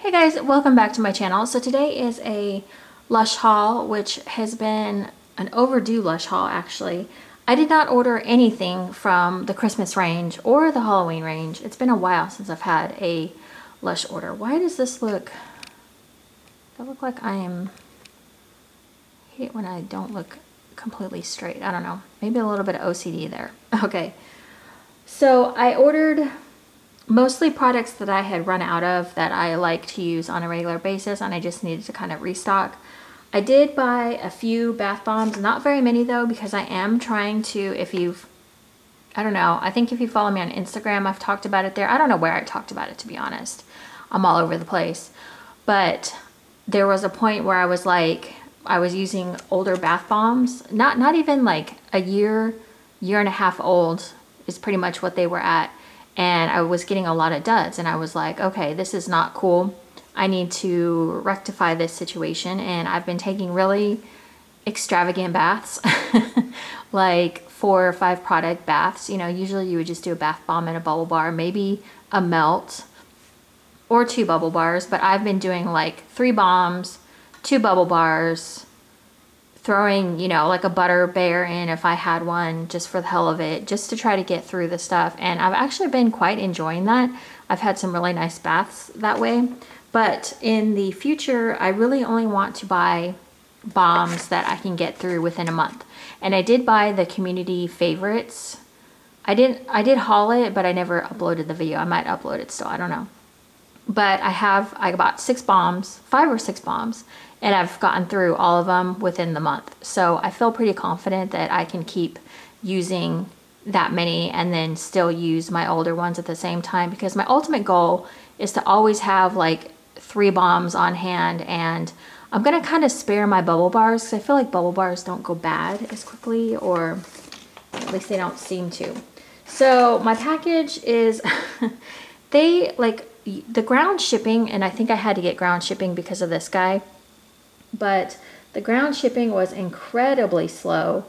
Hey guys, welcome back to my channel. So today is a Lush haul, which has been an overdue Lush haul actually. I did not order anything from the Christmas range or the Halloween range. It's been a while since I've had a Lush order. Why does this look, does it look like I hate it when I don't look completely straight. I don't know, maybe a little bit of OCD there. Okay, so I ordered mostly products that I had run out of that I like to use on a regular basis, and I just needed to kind of restock. I did buy a few bath bombs, not very many though, because I am trying to, I don't know, I think if you follow me on Instagram, I've talked about it there. I don't know where I talked about it, to be honest. I'm all over the place. But there was a point where I was like, I was using older bath bombs, not even like a year and a half old is pretty much what they were at. And I was getting a lot of duds, and I was like, okay, this is not cool. I need to rectify this situation. And I've been taking really extravagant baths, like 4 or 5 product baths. You know, usually you would just do a bath bomb and a bubble bar, maybe a melt or 2 bubble bars. But I've been doing like 3 bombs, 2 bubble bars, throwing, you know, like a butter bear in if I had one, just for the hell of it, just to try to get through the stuff. And I've actually been quite enjoying that. I've had some really nice baths that way. But in the future, I really only want to buy bombs that I can get through within a month. And I did buy the community favorites. I did haul it, but I never uploaded the video. I might upload it still, I don't know. But I bought 6 bombs, 5 or 6 bombs, and I've gotten through all of them within the month. So I feel pretty confident that I can keep using that many and then still use my older ones at the same time, because my ultimate goal is to always have like 3 bombs on hand. And I'm gonna kind of spare my bubble bars, because I feel like bubble bars don't go bad as quickly, or at least they don't seem to. So my package is, the ground shipping, and I think I had to get ground shipping because of this guy, but the ground shipping was incredibly slow.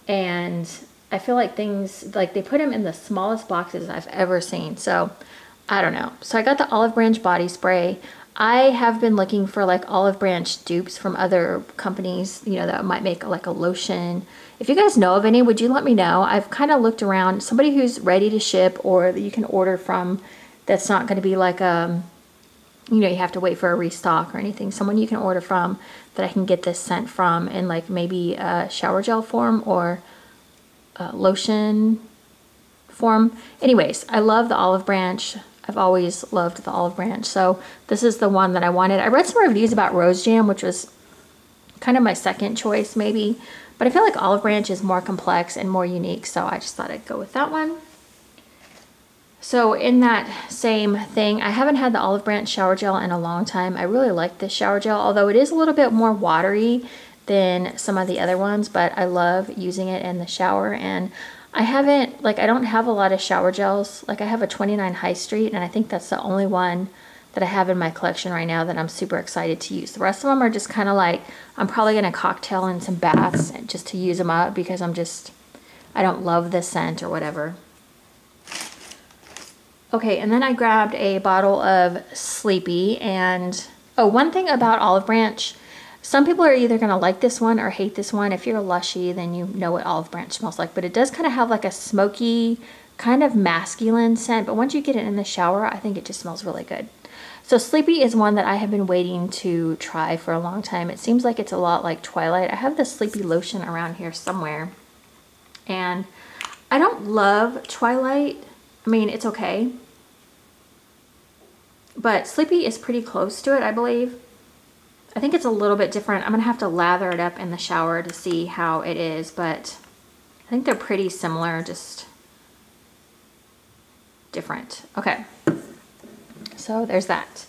And I feel like things, like they put them in the smallest boxes I've ever seen. So I don't know. So I got the olive branch body spray. I have been looking for like olive branch dupes from other companies, you know, that might make like a lotion. If you guys know of any, would you let me know? I've kind of looked around, somebody who's ready to ship or that you can order from, that's not going to be like you know, you have to wait for a restock or anything. Someone you can order from that I can get this scent from in like maybe a shower gel form or a lotion form. Anyways, I love the olive branch. I've always loved the olive branch. So this is the one that I wanted. I read some reviews about rose jam, which was kind of my second choice maybe. But I feel like olive branch is more complex and more unique. So I just thought I'd go with that one. So in that same thing, I haven't had the olive branch shower gel in a long time. I really like this shower gel, although it is a little bit more watery than some of the other ones, but I love using it in the shower. And I don't have a lot of shower gels. Like I have a 29 High Street, and I think that's the only one that I have in my collection right now that I'm super excited to use. The rest of them are just kind of like, I'm probably gonna cocktail in some baths just to use them up, because I don't love the scent or whatever. Okay, and then I grabbed a bottle of Sleepy. And oh, one thing about olive branch, some people are either gonna like this one or hate this one. If you're a lushy, then you know what olive branch smells like, but it does kind of have like a smoky, kind of masculine scent. But once you get it in the shower, I think it just smells really good. So Sleepy is one that I have been waiting to try for a long time. It seems like it's a lot like Twilight. I have the Sleepy lotion around here somewhere, and I don't love Twilight. I mean, it's okay, but Sleepy is pretty close to it, I believe. I think it's a little bit different. I'm gonna have to lather it up in the shower to see how it is, but I think they're pretty similar, just different. Okay, so there's that.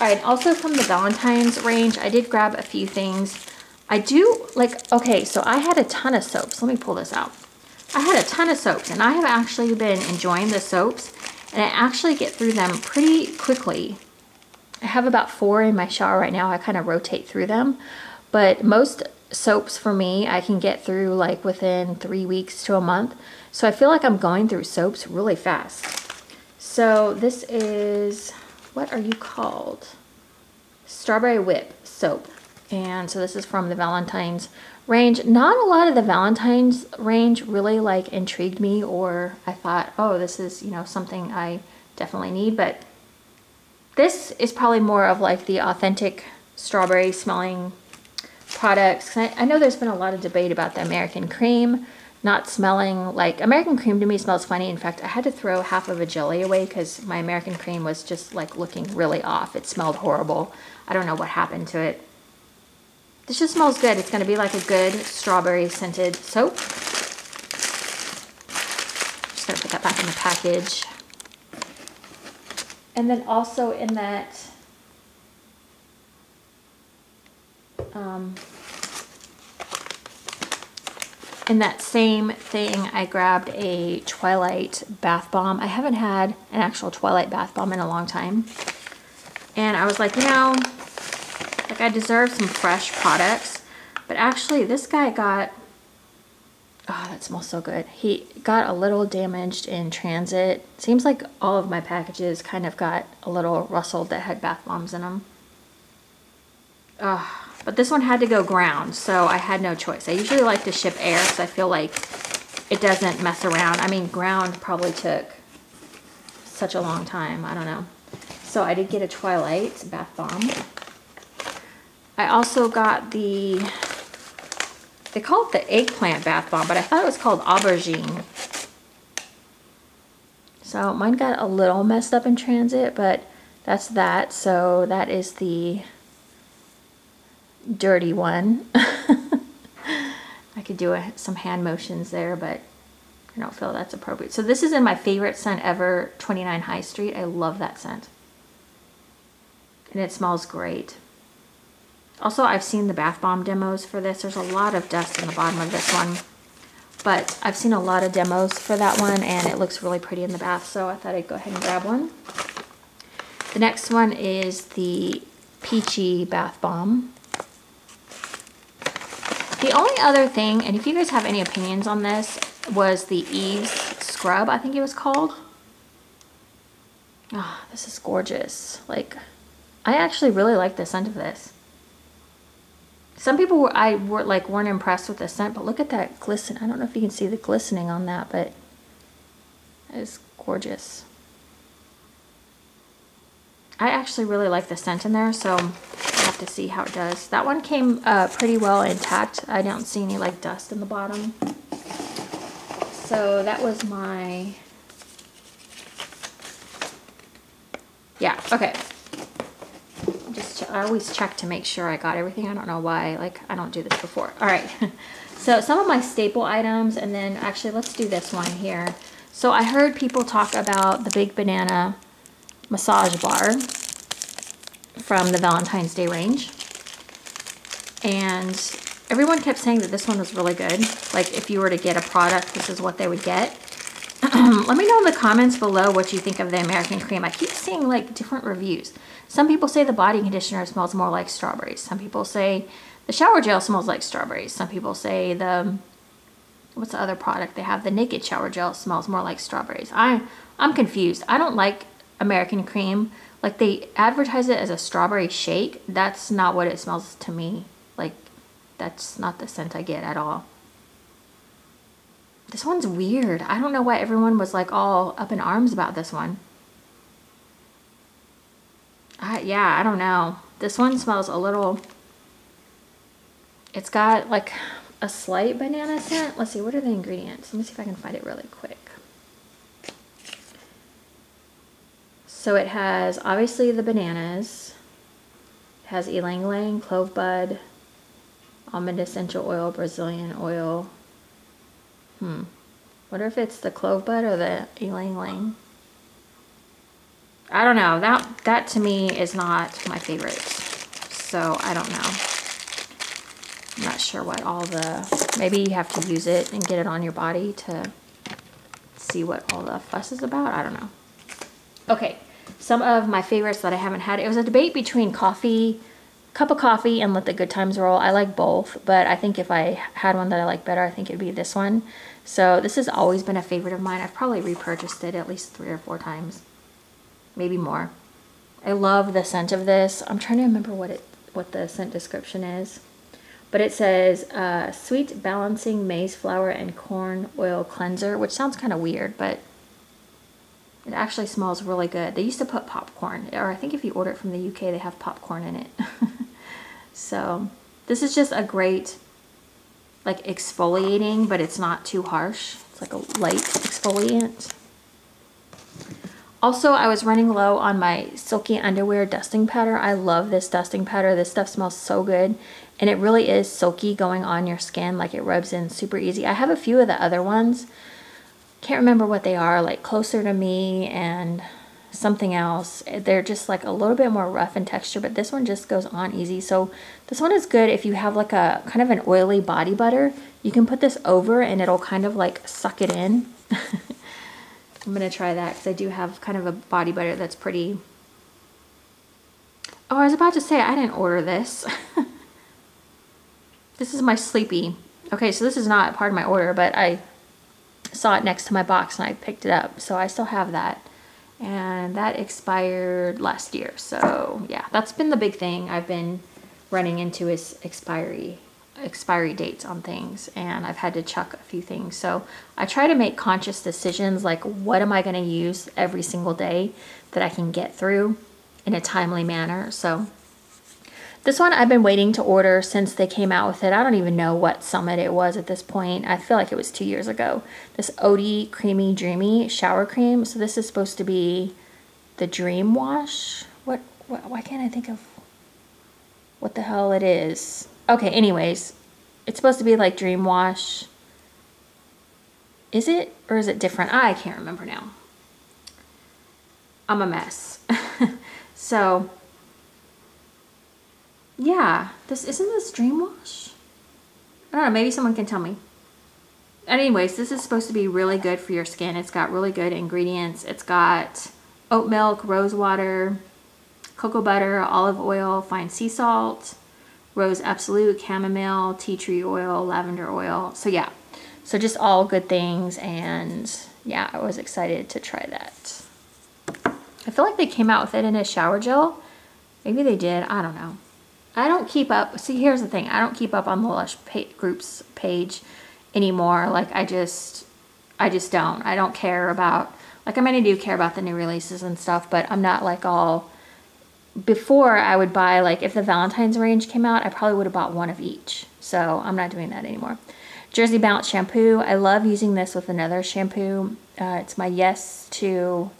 All right, also from the Valentine's range, I did grab a few things. I do like, okay, so I had a ton of soaps. Let me pull this out. I had a ton of soaps, and I have actually been enjoying the soaps, and I actually get through them pretty quickly. I have about 4 in my shower right now. I kind of rotate through them, but most soaps for me, I can get through like within 3 weeks to a month. So I feel like I'm going through soaps really fast. So this is what are you called? Strawberry Whip soap. And so this is from the Valentine's range. Not a lot of the Valentine's range really like intrigued me, or I thought, oh, this is, you know, something I definitely need. But this is probably more of like the authentic strawberry smelling products. I know there's been a lot of debate about the American Cream not smelling like, American Cream to me smells funny. In fact, I had to throw half of a jelly away because my American Cream was just like looking really off. It smelled horrible. I don't know what happened to it. This just smells good. It's going to be like a good strawberry scented soap. Just going to put that back in the package. And then also in that same thing, I grabbed a Twilight bath bomb. I haven't had an actual Twilight bath bomb in a long time. And I was like, you know, like I deserve some fresh products. But actually this guy got, oh, that smells so good. He got a little damaged in transit. Seems like all of my packages kind of got a little rustled that had bath bombs in them. But this one had to go ground, so I had no choice. I usually like to ship air because I feel like it doesn't mess around. I mean, ground probably took such a long time. I don't know. So I did get a Twilight bath bomb. I also got the, they call it the eggplant bath bomb, but I thought it was called aubergine. So mine got a little messed up in transit, but that's that. So that is the dirty one. I could do some hand motions there, but I don't feel that's appropriate. So this is in my favorite scent ever, 29 High Street. I love that scent. And it smells great. Also, I've seen the bath bomb demos for this. There's a lot of dust in the bottom of this one, but I've seen a lot of demos for that one, and it looks really pretty in the bath, so I thought I'd go ahead and grab one. The next one is the Peachy Bath Bomb. The only other thing, and if you guys have any opinions on this, was the Eve's Scrub, I think it was called. Ah, oh, this is gorgeous. Like, I actually really like the scent of this. Some people weren't impressed with the scent, but look at that glisten. I don't know if you can see the glistening on that, but it is gorgeous. I actually really like the scent in there, so I'll have to see how it does. That one came pretty well intact. I don't see any like dust in the bottom. So that was my, yeah, okay. I always check to make sure I got everything. I don't know why, like I don't do this before. All right, so some of my staple items, and then actually let's do this one here. So I heard people talk about the Big Banana massage bar from the Valentine's Day range, and everyone kept saying that this one was really good. Like if you were to get a product, this is what they would get. Let me know in the comments below what you think of the American Cream. I keep seeing like different reviews. Some people say the body conditioner smells more like strawberries. Some people say the shower gel smells like strawberries. Some people say the, what's the other product they have? The Naked shower gel smells more like strawberries. I'm confused. I don't like American Cream. Like they advertise it as a strawberry shake. That's not what it smells to me. Like that's not the scent I get at all. This one's weird. I don't know why everyone was like all up in arms about this one. Yeah, I don't know. This one smells a little, it's got like a slight banana scent. Let's see, what are the ingredients? Let me see if I can find it really quick. So it has obviously the bananas. It has ylang ylang, clove bud, almond essential oil, Brazilian oil. Wonder if it's the clove bud or the ylang ylang. I don't know. That to me is not my favorite. So I don't know. I'm not sure what all the, maybe you have to use it and get it on your body to see what all the fuss is about. I don't know. Okay, some of my favorites that I haven't had. It was a debate between coffee, cup of coffee, and Let the Good Times Roll. I like both, but I think if I had one that I like better, I think it'd be this one. So this has always been a favorite of mine. I've probably repurchased it at least 3 or 4 times. Maybe more. I love the scent of this. I'm trying to remember what the scent description is. But it says sweet balancing maize flour and corn oil cleanser, which sounds kind of weird, but it actually smells really good. They used to put popcorn, or I think if you order it from the UK, they have popcorn in it. So this is just a great, like, exfoliating, but it's not too harsh. It's like a light exfoliant. Also, I was running low on my Silky Underwear dusting powder. I love this dusting powder. This stuff smells so good. And it really is silky going on your skin. Like, it rubs in super easy. I have a few of the other ones. Can't remember what they are. Like Closer to Me and something else. They're just like a little bit more rough in texture. But this one just goes on easy. So this one is good if you have like a kind of an oily body butter. You can put this over and it'll kind of like suck it in. I'm going to try that because I do have kind of a body butter that's pretty... Oh, I was about to say I didn't order this. This is my Sleepy. Okay, so this is not part of my order, but I saw it next to my box and I picked it up. So I still have that. And that expired last year. So yeah, that's been the big thing I've been running into is expiry dates on things, and I've had to chuck a few things. So I try to make conscious decisions, like what am I going to use every single day that I can get through in a timely manner. So this one I've been waiting to order since they came out with it. I don't even know what summit it was at this point. I feel like it was 2 years ago. This Odie Creamy Dreamy Shower Cream. So this is supposed to be the Dream Wash. Why can't I think of what the hell it is? Okay, anyways, it's supposed to be like Dream Wash. Is it? Or is it different? I can't remember now. I'm a mess. So, yeah. Isn't this Dream Wash? I don't know, maybe someone can tell me. Anyways, this is supposed to be really good for your skin. It's got really good ingredients. It's got oat milk, rose water, cocoa butter, olive oil, fine sea salt, Rose Absolute, chamomile, tea tree oil, lavender oil. So yeah, so just all good things, and yeah, I was excited to try that. I feel like they came out with it in a shower gel. Maybe they did, I don't know. I don't keep up, see here's the thing, I don't keep up on the Lush Group's page anymore. Like I just don't. I don't care about, like I mean I do care about the new releases and stuff, but I'm not like all... Before I would buy, like if the Valentine's range came out, I probably would have bought one of each. So I'm not doing that anymore. Jersey Bounce shampoo. I love using this with another shampoo. It's my Yes to,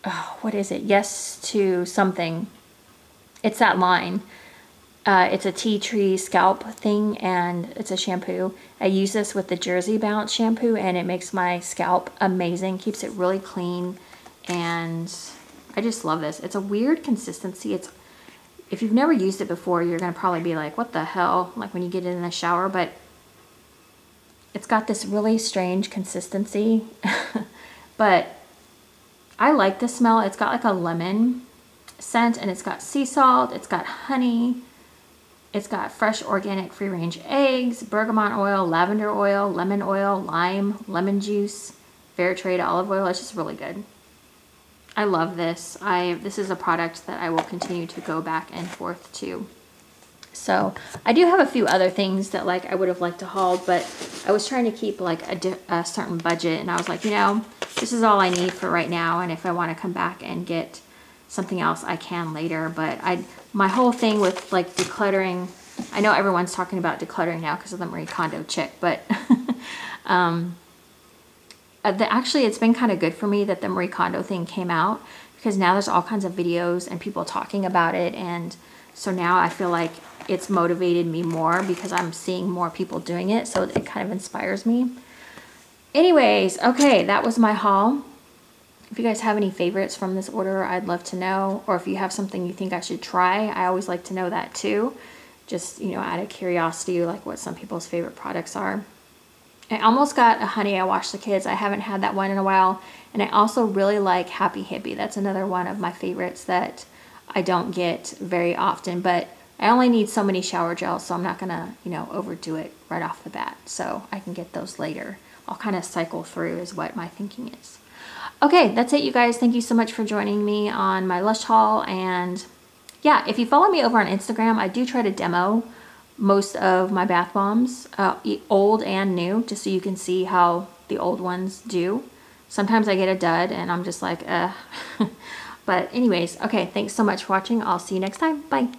oh, what is it? Yes to something. It's that line. It's a tea tree scalp thing, and it's a shampoo. I use this with the Jersey Bounce shampoo, and it makes my scalp amazing. Keeps it really clean, and I just love this. It's a weird consistency. If you've never used it before, you're going to probably be like, what the hell? Like when you get it in the shower, but it's got this really strange consistency. But I like the smell. It's got like a lemon scent, and it's got sea salt. It's got honey. It's got fresh organic free range eggs, bergamot oil, lavender oil, lemon oil, lime, lemon juice, fair trade olive oil. It's just really good. I love this. This is a product that I will continue to go back and forth to. So I do have a few other things that like I would have liked to haul, but I was trying to keep like a certain budget, and I was like, you know, this is all I need for right now, and if I want to come back and get something else, I can later. But my whole thing with like decluttering, I know everyone's talking about decluttering now because of the Marie Kondo chick, but actually it's been kind of good for me that the Marie Kondo thing came out, because now there's all kinds of videos and people talking about it, and so now I feel like it's motivated me more because I'm seeing more people doing it, so it kind of inspires me. Anyways, okay, that was my haul. If you guys have any favorites from this order, I'd love to know, or if you have something you think I should try, I always like to know that too. Just, you know, out of curiosity, like what some people's favorite products are. I almost got a Honey I Wash the Kids. I haven't had that one in a while. And I also really like Happy Hippie. That's another one of my favorites that I don't get very often. But I only need so many shower gels, so I'm not going to, you know, overdo it right off the bat. So I can get those later. I'll kind of cycle through is what my thinking is. Okay, that's it, you guys. Thank you so much for joining me on my Lush haul. And yeah, if you follow me over on Instagram, I do try to demo most of my bath bombs, old and new, just so you can see how the old ones do. Sometimes I get a dud and I'm just like, But anyways, okay, thanks so much for watching. I'll see you next time. Bye.